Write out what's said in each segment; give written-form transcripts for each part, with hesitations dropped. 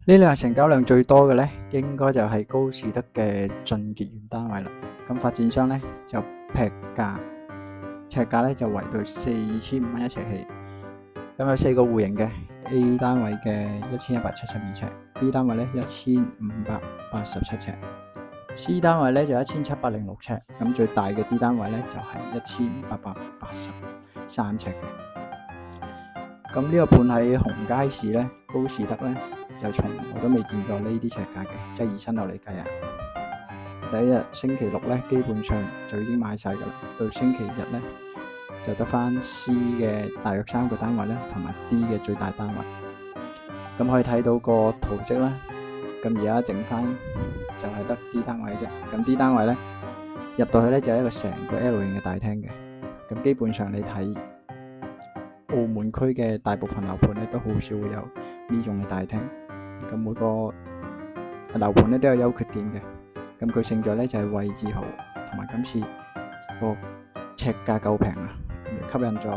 呢兩日成交量最多嘅呢，應該就係高士德嘅俊傑園單位啦。咁發展商呢，就劈價，尺價呢就圍到4500蚊一尺起。咁有4個戶型嘅 A 單位嘅1172尺，B 單位呢1587尺，C 單位呢就1706尺。咁最大嘅 D 單位呢就係1883尺嘅。咁呢個盤喺紅街市呢，高士德呢，就從來都未見過呢啲尺價嘅，即係2層樓嚟計啊。第一日星期六呢，基本上就已經買晒㗎啦。到星期日呢，就得翻 C 嘅大約3個單位啦，同埋 D 嘅最大單位。咁可以睇到個圖則啦。咁而家剩翻就係得 D 單位啫。咁 D 單位呢，入到去呢，就係一個成個 L 型嘅大廳嘅。咁基本上你睇澳門區嘅大部分樓盤呢，都好少會有呢種嘅大廳。咁每個樓盤呢都有優缺點嘅。咁佢勝在呢，就係位置好，同埋今次個尺價夠平啊，吸引咗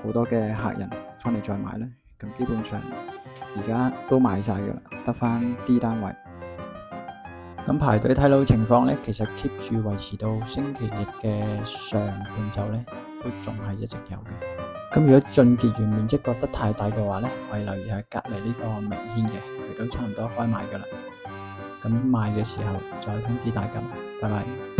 好多嘅客人翻嚟再買咧。咁基本上而家都賣晒噶啦，得翻 D 單位。咁排隊睇樓情況咧，其實 keep 住維持到星期日嘅上半晝咧，都仲係一直有嘅。咁如果俊傑園面積覺得太大嘅話咧，可以留意下隔離呢個明軒嘅，佢都差唔多開賣噶啦。咁賣嘅時候再通知大家，拜拜。